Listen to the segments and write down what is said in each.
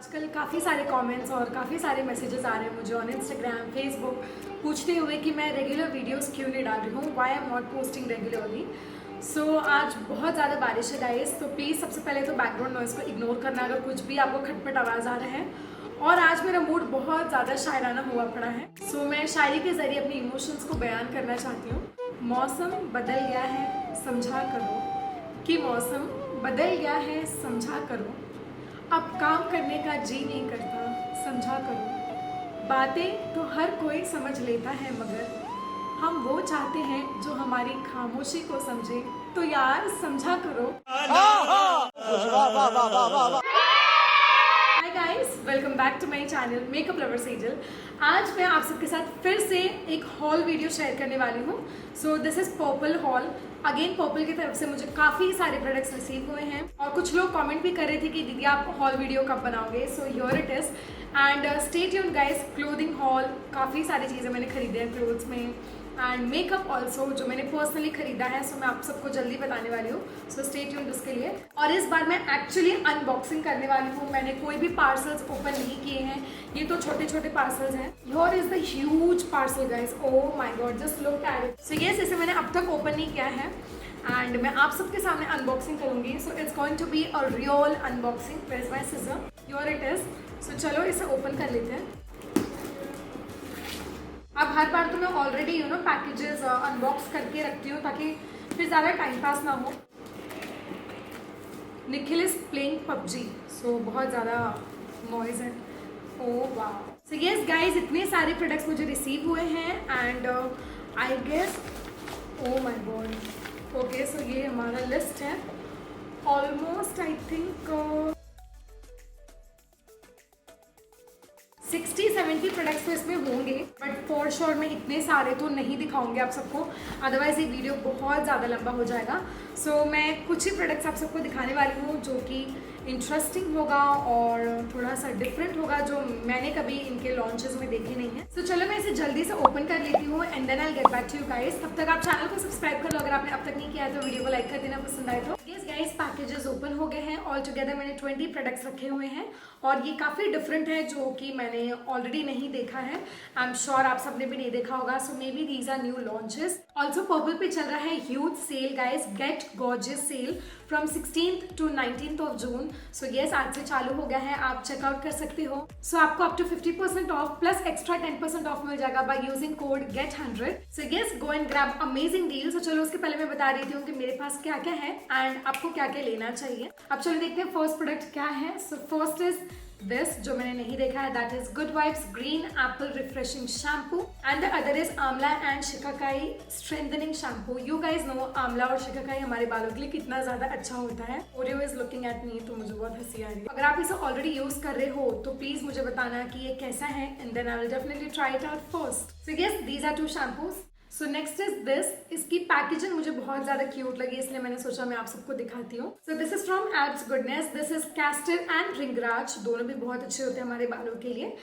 आजकल काफ़ी सारे कमेंट्स और काफ़ी सारे मैसेजेस आ रहे हैं मुझे ऑन इंस्टाग्राम, फेसबुक पूछते हुए कि मैं रेगुलर वीडियोस क्यों नहीं डाल रही हूँ, why I am not posting regularly. So आज बहुत ज़्यादा बारिश है गाइस, तो प्लीज़ सबसे पहले तो बैकग्राउंड नॉइज़ को इग्नोर करना अगर कुछ भी आपको खटपट आवाज़ आ रहा है। और आज मेरा मूड बहुत ज़्यादा शायराना हुआ पड़ा है, सो मैं शायरी के ज़रिए अपनी इमोशंस को बयान करना चाहती हूँ। मौसम बदल गया है समझा करो, कि मौसम बदल गया है समझा करो, अब काम करने का जी नहीं करता समझा करो। बातें तो हर कोई समझ लेता है मगर हम वो चाहते हैं जो हमारी खामोशी को समझे, तो यार समझा करो। Hi guys, welcome back to my channel makeup lover Sejal. आज मैं आप सबके साथ फिर से एक हॉल वीडियो शेयर करने वाली हूँ। So this is purple hall. Again purple की तरफ से मुझे काफ़ी सारे प्रोडक्ट्स रिसीव हुए हैं और कुछ लोग कमेंट भी कर रहे थे कि दीदी आप हॉल वीडियो कब बनाओगे। So here it is and stay tuned guys. Clothing hall, काफ़ी सारी चीज़ें मैंने खरीदे हैं क्लोथ्स में एंड मेकअप ऑल्सो जो मैंने पर्सनली खरीदा है। सो मैं आप सबको जल्दी बताने वाली हूँ, सो स्टे ट्यून्ड उसके लिए। और इस बार मैं एक्चुअली अनबॉक्सिंग करने वाली हूँ। मैंने कोई भी पार्सल्स ओपन नहीं किए हैं, ये तो छोटे छोटे पार्सल्स हैं। Here is the huge parcel guys, oh my God, just look at it. So yes, इसे मैंने अब तक ओपन नहीं किया है एंड मैं आप सबके सामने अनबॉक्सिंग करूंगी। So it's going to be a real unboxing. Where is my scissor? Here it is. So चलो इसे ओपन कर लेते हैं। अब हर बार तो मैं ऑलरेडी पैकेजेस अनबॉक्स करके रखती हूँ ताकि फिर ज़्यादा टाइम पास ना हो। निखिल इज प्लेइंग पबजी, सो बहुत ज़्यादा नॉइज है। ओह वाह। सो यस गाइज, इतने सारे प्रोडक्ट्स मुझे रिसीव हुए हैं and I guess, oh my god, okay. So ये हमारा लिस्ट है। ऑलमोस्ट आई थिंक 60-70 प्रोडक्ट्स तो इसमें होंगे, बट फॉर श्योर मैं इतने सारे तो नहीं दिखाऊंगी आप सबको, अदरवाइज ये वीडियो बहुत ज़्यादा लंबा हो जाएगा। सो मैं कुछ ही प्रोडक्ट्स आप सबको दिखाने वाली हूँ जो कि इंटरेस्टिंग होगा और थोड़ा सा डिफरेंट होगा, जो मैंने कभी इनके लॉन्चेस में देखे नहीं है। सो चलो मैं इसे जल्दी से ओपन कर लेती हूँ and then I get back to you guys. तब तक आप चैनल को सब्सक्राइब कर लो अगर आपने अब तक नहीं किया है, तो वीडियो को लाइक कर देना पसंद आए तो। यस गाइस, पैकेजेस ओपन हो गए हैं। ऑल टुगेदर मैंने 20 प्रोडक्ट्स रखे हुए हैं और ये काफ़ी डिफरेंट है जो कि मैंने ऑलरेडी नहीं देखा है। आई एम श्योर आप सबने भी नहीं देखा होगा। So maybe these are new launches. Also purple पे चल रहा है huge sale guys, get gorgeous sale from 16th to 19th of June। So yes, आज से चालू हो गया है, आप चेकआउट कर सकते हो। सो आपको up to 50% off plus extra 10% off मिल जाएगा by using code GET100। So yes, go and grab amazing deal. So चलो उसके पहले मैं बता देती हूँ कि मेरे पास क्या क्या है एंड आपको क्या क्या लेना चाहिए। अब चलो देखते हैं फर्स्ट प्रोडक्ट क्या है। सो फर्स्ट इज दिस, जो मैंने नहीं देखा है, that is good vibes green apple refreshing shampoo and the other is amla and shikakai strengthening shampoo. You guys know amla और शिकाकाई हमारे बालों के लिए कितना ज्यादा अच्छा होता है। Oreo is looking at me, तो मुझे बहुत हंसी आ रही है। अगर आप इसे ऑलरेडी यूज कर रहे हो तो प्लीज मुझे बताना कि ये कैसा है and then I will definitely try it out first. So yes, these are two shampoos. So next is this. इसकी पैकेजिंग मुझे बहुत ज्यादा क्यूट लगी, इसलिए मैंने सोचा मैं आप सबको दिखाती हूँ। So this is from abs goodness. This is castor and bhringraj, दोनों भी बहुत अच्छे होते हैं हमारे बालों के लिए।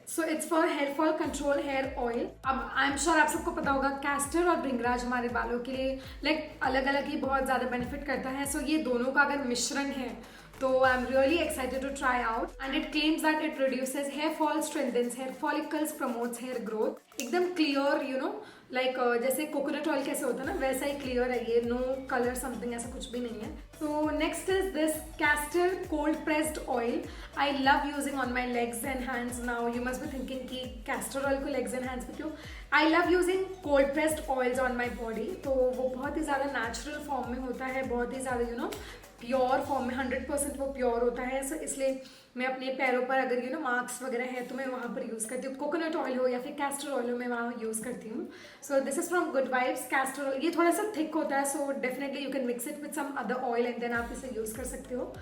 So it's for hair fall control hair oil. अब आई एम श्योर आप सबको पता होगा कैस्टर और रिंगराज हमारे बालों के लिए लाइक अलग अलग ही बहुत ज्यादा बेनिफिट करता है। सो ये दोनों का अगर मिश्रण है तो I am really excited to try out and it claims that it reduces hair fall, strengthens hair follicles, promotes hair growth. एकदम क्लियर लाइक जैसे कोकोनट ऑयल कैसे होता है ना, वैसा ही क्लियर है ये, नो कलर समथिंग ऐसा कुछ भी नहीं है। सो next is this castor cold pressed oil. I love using on my legs and hands. Now you must be thinking कि कैस्टर ऑयल को लेग्स एंड हैंड्स पे क्यों? I love using cold pressed oils on my body. तो वो बहुत ही ज़्यादा natural form में होता है, बहुत ही ज़्यादा प्योर फॉर्म में, 100% वो प्योर होता है। सो इसलिए मैं अपने पैरों पर अगर मार्क्स वगैरह है तो मैं वहाँ पर यूज़ करती हूँ। कोकोनट ऑयल हो या फिर कैस्टर ऑयल हो, मैं वहाँ यूज़ करती हूँ। So this is from Good Vibes castor oil. ये थोड़ा सा थिक होता है, so definitely you can mix it with some other oil and then आप इसे यूज़ कर सकते हो।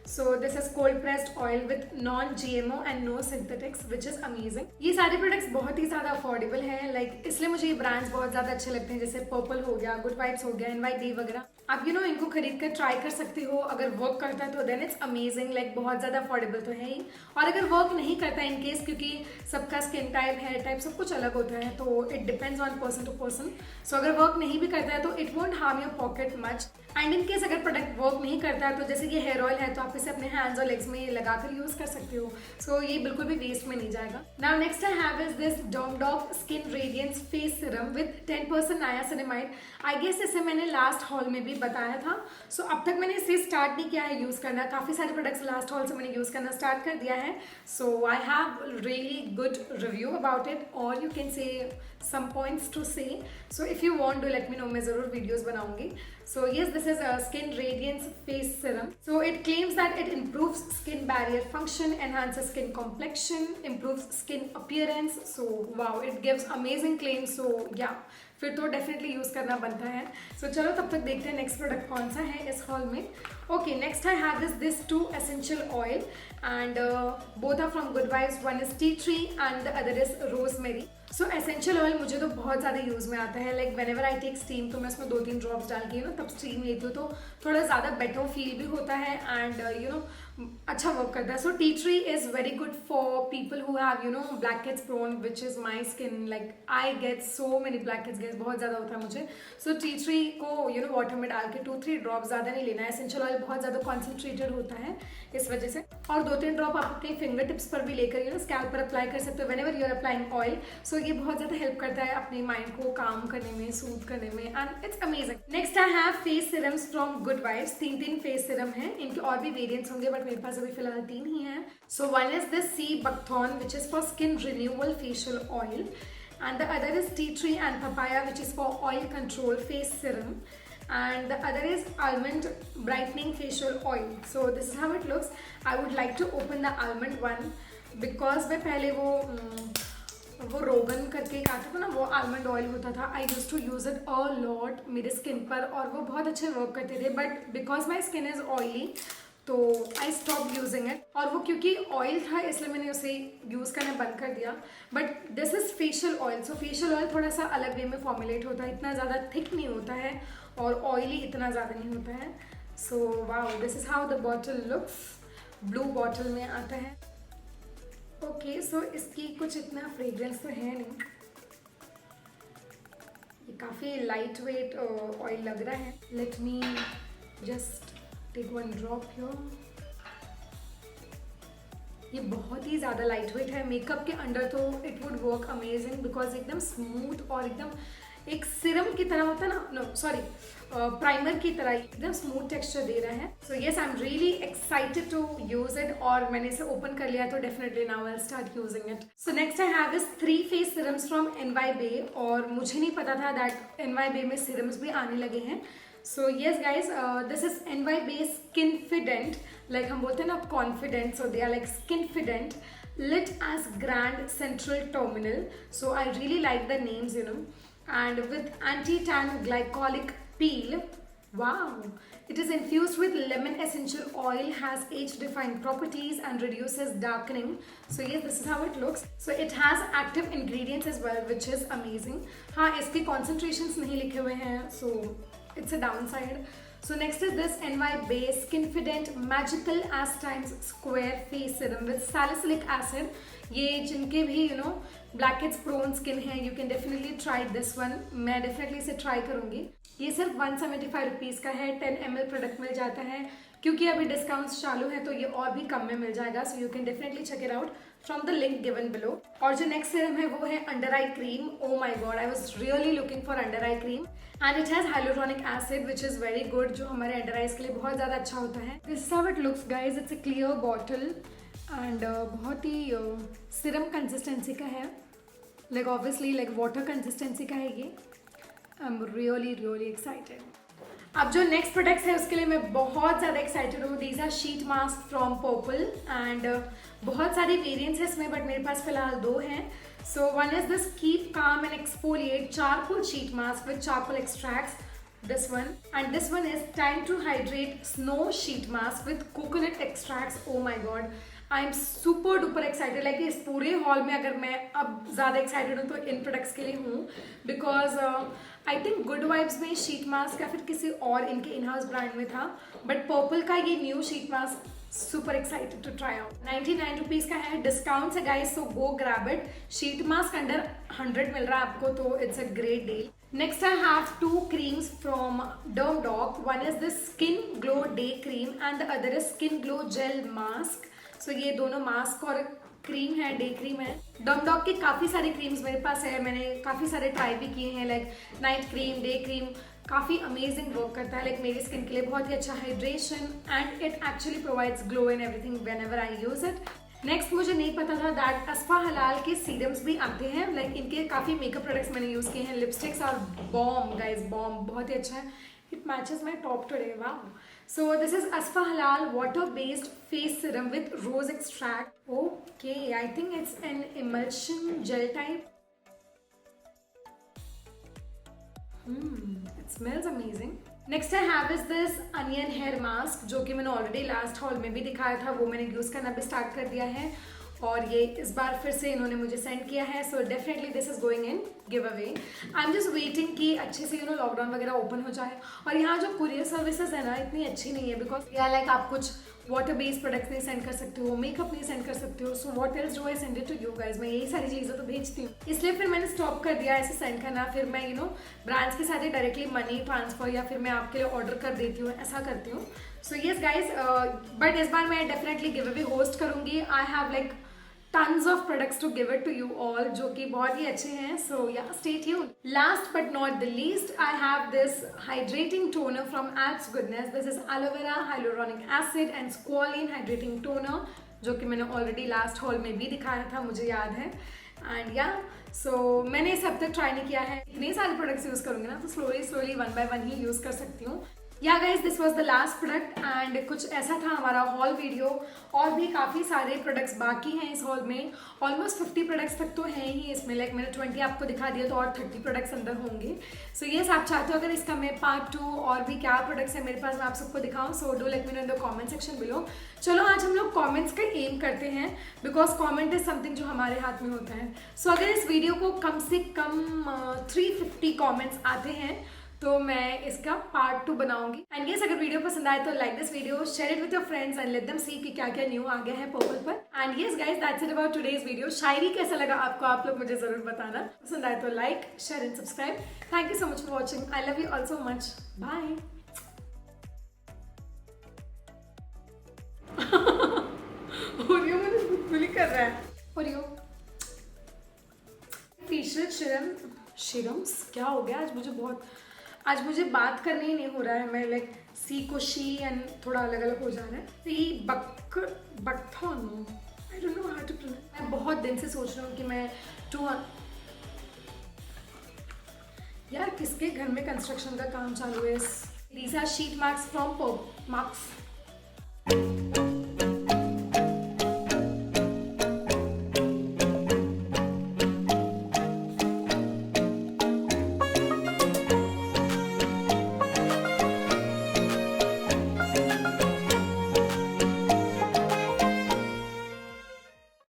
So this is cold pressed oil with non GMO and no synthetics which is amazing. ये सारे प्रोडक्ट्स बहुत ही ज़्यादा अफोर्डेबल हैं, लाइक इसलिए मुझे ये ब्रांड्स बहुत ज़्यादा अच्छे लगते हैं, जैसे पर्पल हो गया, गुड वाइब्स हो गया, NYD वगैरह। आप इनको खरीद कर ट्राई कर सकते हो। अगर वर्क करता है तो देन इट्स अमेजिंग, लाइक बहुत ज़्यादा अफोर्डेबल तो है ही। और अगर वर्क नहीं करता इन केस, क्योंकि सबका स्किन टाइप, हेयर टाइप सब कुछ अलग होता है, तो it depends on person to person. So अगर वर्क नहीं भी करता है तो it won't harm your pocket much. And in case अगर प्रोडक्ट वर्क नहीं करता है तो जैसे ये हेयर ऑयल है तो आप इसे अपने हैंड्स और लेग्स में लगाकर यूज़ कर सकते हो। सो ये बिल्कुल भी वेस्ट में नहीं जाएगा। Now next I have is this Domdoc skin radiance face serum with 10% niacinamide. I guess इसे मैंने लास्ट हॉल में भी बताया था। सो अब तक मैंने इसे स्टार्ट नहीं किया है यूज़ करना। काफ़ी सारे प्रोडक्ट्स लास्ट हॉल से मैंने यूज़ करना स्टार्ट कर दिया है। So I have really good review about it, और you can say some points to say. So if you want to let me know, मैं ज़रूर वीडियोज़ बनाऊंगी। So yes, this is a skin radiance face serum. So it claims that it improves skin barrier function, enhances skin complexion, improves skin appearance. So wow, it gives amazing claims. So yeah, फिर तो definitely use करना बनता है। सो चलो तब तक देखते हैं नेक्स्ट प्रोडक्ट कौन सा है इस हॉल में। Okay, next I have this 2 essential oil and both are from Good Vibes. One is tea tree and the other is rosemary. So essential oil मुझे तो बहुत ज़्यादा यूज़ में आता है। Like whenever I take steam तो मैं उसमें 2-3 ड्रॉप्स डाल के तब स्टीम लेती हूँ, तो थोड़ा ज़्यादा बेटर फील भी होता है एंड अच्छा वर्क करता है। So tea tree is very good for people who have blackheads prone, which is my skin. Like I get so many blackheads, guess बहुत ज़्यादा होता है मुझे। सो टी ट्री को वाटर में डाल के 2-3 ड्रॉप, ज़्यादा नहीं लेना है। एसेंशियल ऑयल बहुत ज़्यादा कॉन्सेंट्रेटेड होता है इस वजह से। और 2-3 ड्रॉप आप अपने फिंगर टिप्स पर भी लेकर स्कैल्प पर अप्लाई कर सकते हो whenever you are applying oil. So ये बहुत ज़्यादा हेल्प करता है अपने माइंड को काम करने में, सूद करने में, and it's amazing. Next I have face serums from Good vibes. 3 face serum है, इनके और भी वेरिएंट्स होंगे बट मेरे पास अभी फिलहाल 3 ही हैं। So one is this sea buckthorn which is for skin renewal facial oil, and the other is tea tree and papaya which is for oil control face serum, and the other is almond brightening facial oil. So this is how it looks. I would like to open the almond one because मैं पहले वो रोगन करके एक आता था ना, वो आलमंड ऑयल होता था। I use to use it a lot मेरे स्किन पर और वो बहुत अच्छे वर्क करते थे, but because my skin is oily तो आई स्टॉप यूजिंग इट। और वो क्योंकि ऑयल था इसलिए मैंने उसे यूज़ करना बंद कर दिया। But this is facial oil. So facial oil थोड़ा सा अलग वे में फॉर्मुलेट होता है, इतना ज़्यादा थिक नहीं होता है और ऑयली इतना ज़्यादा नहीं होता है। So wow, this is how the bottle looks. Blue bottle में आता है। ओके, सो इसकी कुछ इतना फ्रेग्रेंस तो है नहीं, ये काफ़ी लाइट वेट ऑयल लग रहा है। Let me just take 1 drop here. ये बहुत ही ज़्यादा लाइट वेट है। मेकअप के अंडर तो it would work amazing because एकदम स्मूथ और एकदम एक सिरम की तरह होता है ना, नो सॉरी प्राइमर की तरह एकदम स्मूथ टेक्सचर दे रहा है। So yes, I am really excited to use it और मैंने इसे ओपन कर लिया तो definitely now I start using it. So next I have is 3 face serums from NYBAY, और मुझे नहीं पता था दैट NYBAY में सिरम्स भी आने लगे हैं। So yes guys, this is NYBAY skinfident, like हम बोलते हैं ना confident, so they are like skinfident lit as Grand Central Terminal. So I really like the names, and with anti-tan glycolic peel. Wow, it is infused with lemon essential oil, has age-defying properties and reduces darkening. So yes, this is how it looks. So it has active ingredients as well, which is amazing. हाँ, इसके concentrations नहीं लिखे हुए हैं, so it's a downside. So next is this NYBAY Skinfident Magical as Times Square Face Serum with Salicylic Acid. ये जिनके भी blackheads prone skin है, you can definitely try this one. मैं डेफिनेटली इसे ट्राई करूँगी। ये सिर्फ 175 रुपीज़ का है। 10 ml प्रोडक्ट मिल जाता है, क्योंकि अभी डिस्काउंट्स चालू है तो ये और भी कम में मिल जाएगा। So you can definitely check it out from the link given below. और जो नेक्स्ट सीरम है वो है under eye cream. Oh my God, I was really looking for under eye cream and it has hyaluronic acid which is very good, जो हमारे under eyes के लिए बहुत ज़्यादा अच्छा होता है। This is how it looks guys. It's a clear bottle and बहुत ही सिरम कंसिस्टेंसी का है, like obviously like water consistency का है ये। आई एम रियली रियली एक्साइटेड। अब जो नेक्स्ट प्रोडक्ट्स है उसके लिए मैं बहुत ज़्यादा एक्साइटेड हूँ। These R sheet mask from purple and बहुत सारी वेरिएंट्स है इसमें, बट मेरे पास फिलहाल 2 हैं। So one is this keep calm and exfoliate charcoal sheet mask with charcoal extracts, this one, and this one is time to hydrate snow sheet mask with coconut extracts. Oh my god, I am super duper excited, like इस पूरे hall में अगर मैं अब ज़्यादा excited हूँ तो इन products के लिए हूँ, because I think good vibes में शीट मास्क या फिर किसी और इनके इन हाउस ब्रांड में था, बट पर्पल का ये new sheet mask super excited to try out. 99 rupees का है, डिस्काउंट है guys, so go grab it. Sheet mask under 100 मिल रहा है आपको, तो it's a great deal. Next I have two creams from Dermdoc. One is this Skin Glow Day Cream and the other is Skin Glow Gel Mask. So ये दोनों mask और cream है, day cream है। Dermdoc की काफ़ी सारी creams मेरे पास है, मैंने काफ़ी सारे ट्राई भी किए हैं, like night cream, day cream, काफ़ी अमेजिंग वर्क करता है, लाइक मेरी स्किन के लिए बहुत ही अच्छा hydration and it actually provides glow in everything when ever I use it. Next मुझे नहीं पता था दैट अस्फा हलाल के सीरम्स भी आते हैं, लाइक इनके काफ़ी मेकअप प्रोडक्ट्स मैंने यूज़ किए हैं, लिपस्टिक्स और बॉम गाइज, बॉम बहुत ही अच्छा है, it matches my top today, wow. So this is Asfa halal water based face serum with rose extract. Okay, I think it's an emulsion gel type. It smells amazing. Next I have is this onion hair mask, जो कि मैंने already last hall में भी दिखाया था, वो मैंने use करना भी स्टार्ट कर दिया है और ये इस बार फिर से इन्होंने मुझे सेंड किया है, so definitely this is going in give away. I am just waiting कि अच्छे से लॉकडाउन वगैरह ओपन हो जाए। और यहाँ जो कुरियर सर्विसेज है ना, इतनी अच्छी नहीं है, बिकॉज या लाइक आप कुछ वाटर बेस्ड प्रोडक्ट्स नहीं सेंड कर सकते हो, मेकअप नहीं सेंड कर सकते हो, so what else do I send it to you guys. मैं यही सारी चीज़ें तो भेजती हूँ, इसलिए फिर मैंने स्टॉप कर दिया ऐसे सेंड करना। फिर मैं ब्रांड्स के साथ ही डायरेक्टली मनी ट्रांसफर या फिर मैं आपके लिए ऑर्डर कर देती हूँ, ऐसा करती हूँ। सो येस गाइज, बट इस बार मैं डेफिनेटली गिव अवे होस्ट करूँगी। I have like tons of products to give it to you all, जो कि बहुत ही अच्छे हैं, so yeah, stay tuned. Last but not the least, I have this hydrating toner from Abs Goodness. This is aloe vera, hyaluronic acid and squalene hydrating toner, जो कि मैंने already last haul में भी दिखाया था, मुझे याद है। And yeah, so मैंने इसे अब तक ट्राई नहीं किया है, इतने सारे प्रोडक्ट्स यूज़ करूँगी ना, तो slowly one by one he use कर सकती हूँ। Yeah guys, this was the last product and कुछ ऐसा था हमारा हॉल वीडियो। और भी काफ़ी सारे प्रोडक्ट्स बाकी हैं इस हॉल में, ऑलमोस्ट 50 प्रोडक्ट्स तक तो हैं ही इसमें, लाइक मैंने 20 आपको दिखा दिया, तो और 30 प्रोडक्ट्स अंदर होंगे। सो येस, आप चाहते हो अगर इसका मैं पार्ट 2 और भी क्या प्रोडक्ट्स है मेरे पास मैं आप सबको दिखाऊँ, so do let me know in the comment section below. चलो आज हम लोग कॉमेंट्स का एम करते हैं, बिकॉज कॉमेंट इज समथिंग जो हमारे हाथ में होता है। सो अगर इस वीडियो को कम से कम 350 कॉमेंट्स आते हैं तो मैं इसका पार्ट 2 बनाऊंगी। एंड येस, अगर वीडियो पसंद आए तो like this video, share it with your friends and let them see कि क्या क्या न्यू आ गया है पर्पल पर। And yes guys, that's it about today's video. शायरी कैसा लगा आपको, आप लोग मुझे जरूर बताना। पसंद आए तो like, share and subscribe. Thank you so much for watching, I love you all so much, bye. Oreo मुझे बुलबुली कर रहा है, ओरियो। फेशियल सीरम्स क्या हो गया आज मुझे बात करने ही नहीं हो रहा है, मैं लाइक सी को शी एंड थोड़ा अलग अलग हो जा रहा है। Sea buckthorn, I don't know how to pronounce. मैं बहुत दिन से सोच रहा हूँ कि मैं यार किसके घर में कंस्ट्रक्शन का काम चालू है। These R sheet marks from marks